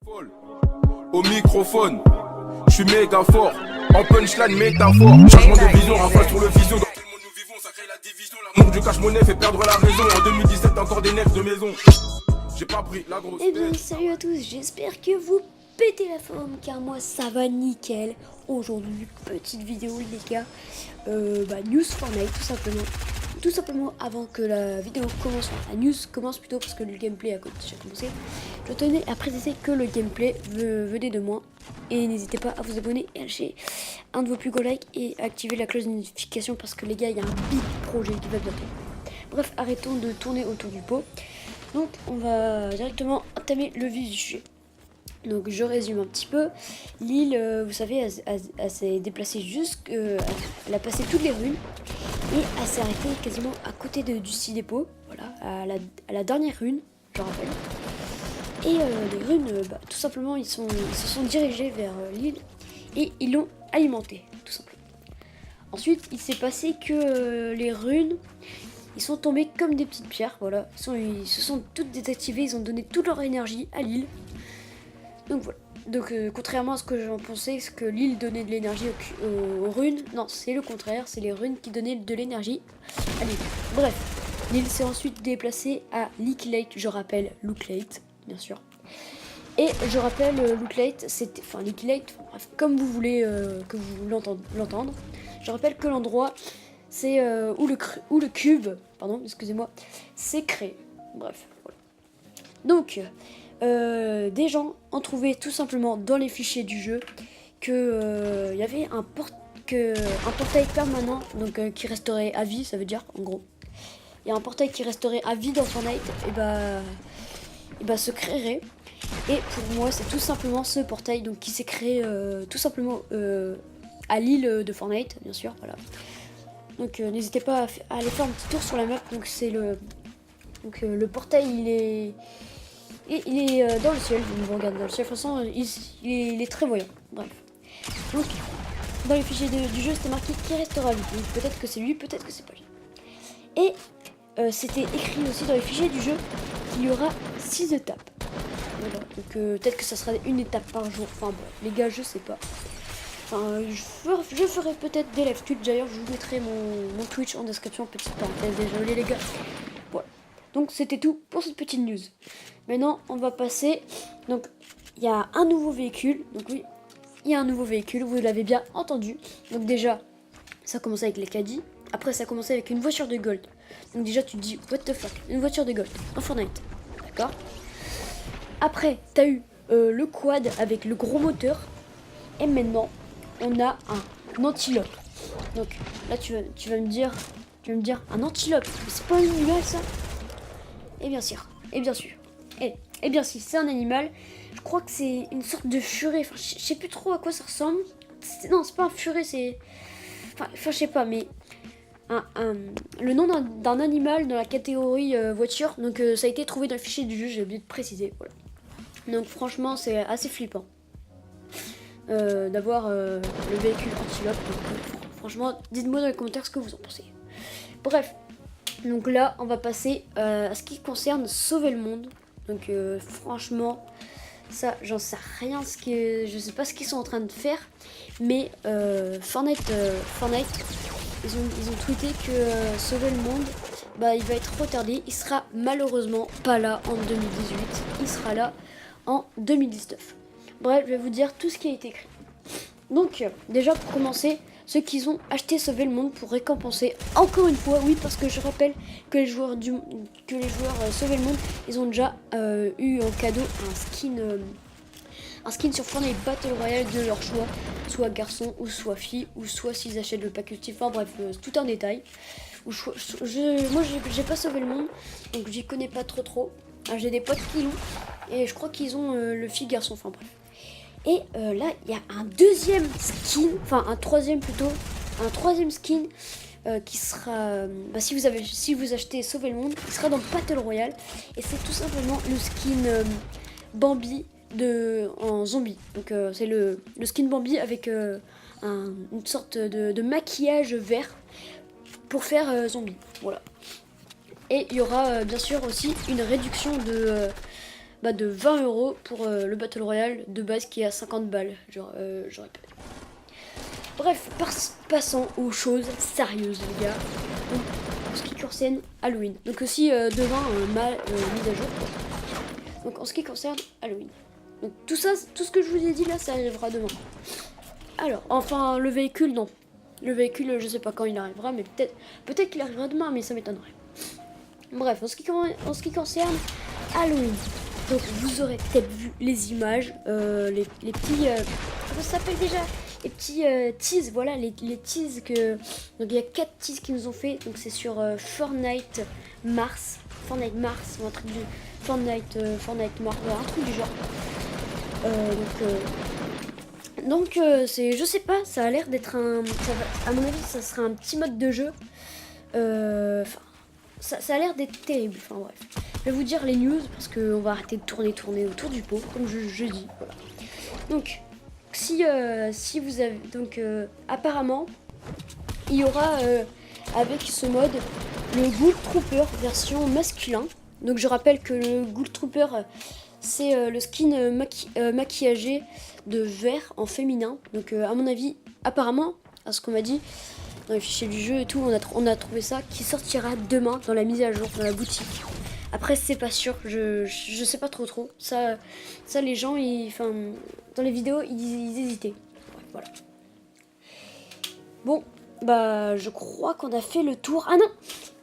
Folle. Au microphone, je suis méga fort. En punchline métaphore. Changement de vision, rafale sur le vision. Dans quel monde nous vivons, ça crée la division. L'amour du cash-monnaie fait perdre la raison. En 2017, encore des nerfs de maison. J'ai pas pris la grosse. Eh bien, salut à tous, j'espère que vous pétez la forme, car moi ça va nickel. Aujourd'hui, petite vidéo les gars, news Fortnite tout simplement avant que la vidéo commence, enfin, la news commence plutôt parce que le gameplay a déjà commencé. Je tenais à préciser que le gameplay venait de moi, et n'hésitez pas à vous abonner et à lâcher un de vos plus gros likes et à activer la cloche de notification parce que les gars, il y a un big projet qui va bientôt. Bref, arrêtons de tourner autour du pot. Donc on va directement entamer le vif du sujet. Donc je résume un petit peu. L'île, vous savez, elle s'est déplacée elle a passé toutes les runes et elle s'est arrêtée quasiment à côté du sea dépôt. Voilà, à la dernière rune, je rappelle. Et les runes, tout simplement, ils se sont dirigés vers l'île et ils l'ont alimentée, tout simplement. Ensuite, il s'est passé que les runes, ils sont tombés comme des petites pierres, voilà. Ils se sont toutes désactivées, ils ont donné toute leur énergie à l'île. Donc voilà. Donc contrairement à ce que j'en pensais, ce que l'île donnait de l'énergie aux runes, non, c'est le contraire, c'est les runes qui donnaient de l'énergie à l'île. Bref, l'île s'est ensuite déplacée à Leak Lake, je rappelle Look Lake, bien sûr. Et je rappelle Look Lake, Leak Lake, bref, comme vous voulez que vous l'entendre. Je rappelle que l'endroit, c'est où le cube, pardon, excusez-moi, s'est créé. Bref, voilà. Donc, des gens ont trouvé tout simplement dans les fichiers du jeu que il y avait un portail permanent, donc qui resterait à vie, ça veut dire en gros. Il y a un portail qui resterait à vie dans Fortnite, et se créerait. Et pour moi, c'est tout simplement ce portail donc qui s'est créé tout simplement à l'île de Fortnite, bien sûr, voilà. Donc n'hésitez pas à aller faire un petit tour sur la map. Donc c'est le portail, il est dans le ciel. Vous regardez dans le ciel. De toute façon, il est très voyant. Bref. Donc dans les fichiers du jeu, c'était marqué qui restera lui. Donc peut-être que c'est lui, peut-être que c'est pas lui. Et c'était écrit aussi dans les fichiers du jeu qu'il y aura 6 étapes. Voilà. Donc peut-être que ça sera une étape par jour. Enfin bon, les gars, je sais pas. Enfin, je ferai peut-être des live tweets. D'ailleurs, je vous mettrai mon Twitch en description. Petite parenthèse, désolé les gars. Voilà. Donc, c'était tout pour cette petite news. Maintenant, on va passer. Donc, il y a un nouveau véhicule. Donc, oui, il y a un nouveau véhicule. Vous l'avez bien entendu. Donc, déjà, ça a commencé avec les caddies. Après, ça a commencé avec une voiture de gold. Donc, déjà, tu te dis, what the fuck, une voiture de gold en Fortnite. D'accord. Après, t'as eu le quad avec le gros moteur. Et maintenant, on a un antilope. Donc là tu vas me dire un antilope, mais c'est pas un animal ça? Et bien sûr, et bien si c'est un animal, je crois que c'est une sorte de furet. Enfin, je sais plus trop à quoi ça ressemble. Non, c'est pas un furet, c'est enfin je sais pas, mais le nom d'un animal dans la catégorie voiture. Donc ça a été trouvé dans le fichier du jeu, j'ai oublié de préciser. Voilà. Donc franchement, c'est assez flippant. D'avoir le véhicule antilope. Franchement, dites-moi dans les commentaires ce que vous en pensez. Bref, donc là, on va passer à ce qui concerne sauver le monde. Donc franchement, ça, j'en sais rien. Je sais pas ce qu'ils sont en train de faire, mais Fortnite, ils ont tweeté que sauver le monde, il va être retardé. Il sera malheureusement pas là en 2018. Il sera là en 2019. Bref, je vais vous dire tout ce qui a été écrit. Donc, déjà pour commencer, ceux qui ont acheté Sauver le Monde pour récompenser, encore une fois, oui, parce que je rappelle que les joueurs Sauver le Monde, ils ont déjà eu en cadeau un skin sur Fortnite Battle Royale de leur choix, soit garçon ou soit fille, ou soit s'ils achètent le pack ultime, enfin bref, tout un détail. Moi, j'ai pas Sauvé le Monde, donc j'y connais pas trop. J'ai des potes qui l'ont, et je crois qu'ils ont le fille garçon, enfin bref. Et là, il y a un deuxième skin, enfin un troisième skin qui sera, si vous achetez Sauver le Monde, il sera dans Battle Royale. Et c'est tout simplement le skin Bambi en zombie. Donc c'est le skin Bambi avec une sorte de maquillage vert pour faire zombie. Voilà. Et il y aura bien sûr aussi une réduction de 20 € pour le Battle Royale de base qui est à 50 balles. Je répète. Bref, passons aux choses sérieuses, les gars. Donc, en ce qui concerne Halloween. Donc aussi devant ma mise à jour. Donc en ce qui concerne Halloween. Donc tout ça, tout ce que je vous ai dit là, ça arrivera demain. Alors, enfin le véhicule, non. Le véhicule, je sais pas quand il arrivera, mais peut-être qu'il arrivera demain, mais ça m'étonnerait. Bref, en ce qui concerne Halloween. Donc vous aurez peut-être vu les images, les petits... comment ça s'appelle déjà? Les petits teas, voilà, les teas que... Donc il y a 4 teas qu'ils nous ont fait. Donc c'est sur Fortnite Mars, ou un truc du... Fortnite Mars, un truc du genre. Donc c'est... Je sais pas, ça a l'air d'être un... à mon avis, ça sera un petit mode de jeu. Ça a l'air d'être terrible, enfin bref. Je vais vous dire les news, parce qu'on va arrêter de tourner autour du pot, comme je dis, voilà. Donc... Si vous avez donc apparemment il y aura avec ce mode le Ghoul Trooper version masculin. Donc je rappelle que le Ghoul Trooper c'est le skin maquillagé de vert en féminin. Donc à mon avis, apparemment, à ce qu'on m'a dit dans les fichiers du jeu et tout, on a trouvé ça qui sortira demain dans la mise à jour dans la boutique. Après c'est pas sûr, je sais pas trop. Ça les gens, dans les vidéos ils hésitaient. Ouais, voilà. Bon, bah je crois qu'on a fait le tour. Ah non,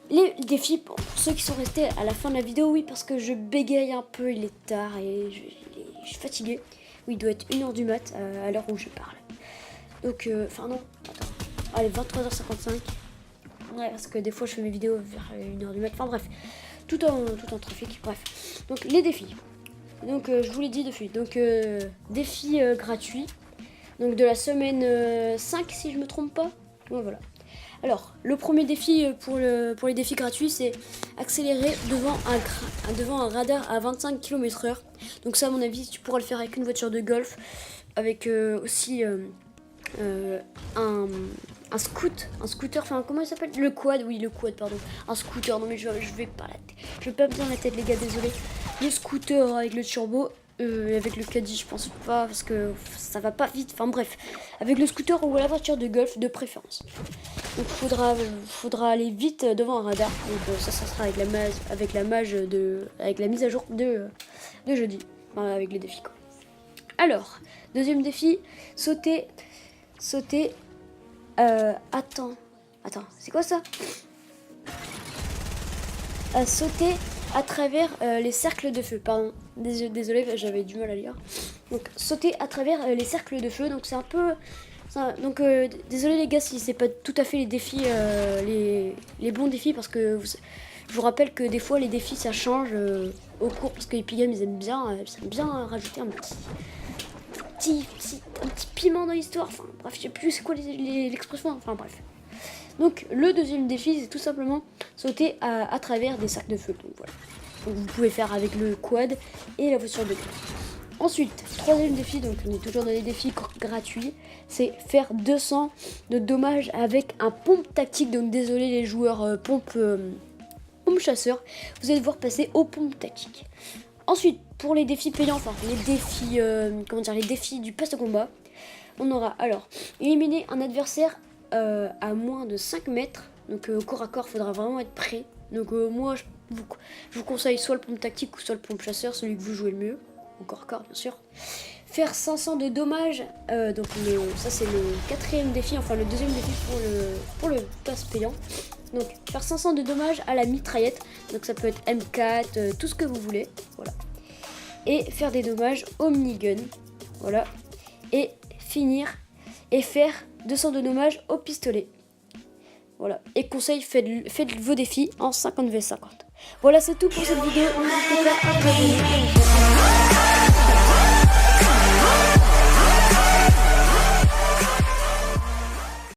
les défis pour ceux qui sont restés à la fin de la vidéo, oui, parce que je bégaye un peu, il est tard et je suis fatiguée. Oui, il doit être 1h du mat à l'heure où je parle. Donc, enfin non, attends. Allez, 23h55. Ouais, parce que des fois je fais mes vidéos vers 1h du mat. Enfin bref. Tout en trafic, bref. Donc les défis. Donc je vous l'ai dit depuis. Donc défi gratuit. Donc de la semaine 5 si je me trompe pas. Ouais, voilà. Alors le premier défi pour les défis gratuits, c'est accélérer devant un radar à 25 km/h. Donc ça à mon avis tu pourras le faire avec une voiture de golf. Avec aussi un scooter, enfin comment il s'appelle? Le quad, oui le quad, pardon. Un scooter, non mais je vais pas bien la tête les gars, désolé. Le scooter avec le turbo, avec le caddie je pense pas parce que ça va pas vite, enfin bref. Avec le scooter ou la voiture de golf de préférence. Donc faudra aller vite devant un radar. Donc ça sera avec la mise à jour de jeudi. Enfin, avec les défis quoi. Alors, deuxième défi, sauter. Attends, c'est quoi ça? Sauter à travers les cercles de feu. Pardon, désolé, j'avais du mal à lire. Donc, sauter à travers les cercles de feu. Donc, c'est un peu... donc, désolé les gars si c'est pas tout à fait les défis, les bons défis. Parce que je vous rappelle que des fois, les défis, ça change au cours. Parce que Epic Games, ils aiment bien rajouter un petit piment dans l'histoire, enfin bref, je sais plus c'est quoi l'expression, enfin bref. Donc le deuxième défi, c'est tout simplement sauter à travers des sacs de feu, donc voilà. Donc, vous pouvez faire avec le quad et la voiture de golf. Ensuite, troisième défi, donc on est toujours dans les défis gratuits, c'est faire 200 de dommages avec un pompe tactique, donc désolé les joueurs pompe chasseur, vous allez devoir passer aux pompes tactiques. Ensuite, pour les défis payants, enfin les défis du pass de combat, on aura alors éliminer un adversaire à moins de 5 mètres. Donc au corps à corps, il faudra vraiment être prêt. Donc moi, je vous conseille soit le pompe tactique ou soit le pompe chasseur, celui que vous jouez le mieux. Au corps à corps, bien sûr. Faire 500 de dommages, donc ça c'est le quatrième défi, enfin le deuxième défi pour le pass payant. Donc faire 500 de dommages à la mitraillette, donc ça peut être M4, tout ce que vous voulez, voilà. Et faire des dommages au minigun, voilà. Et finir et faire 200 de dommages au pistolet. Voilà. Et conseil, faites vos défis en 50 v 50. Voilà, c'est tout pour cette vidéo. N'hésitez pas à vous abonner.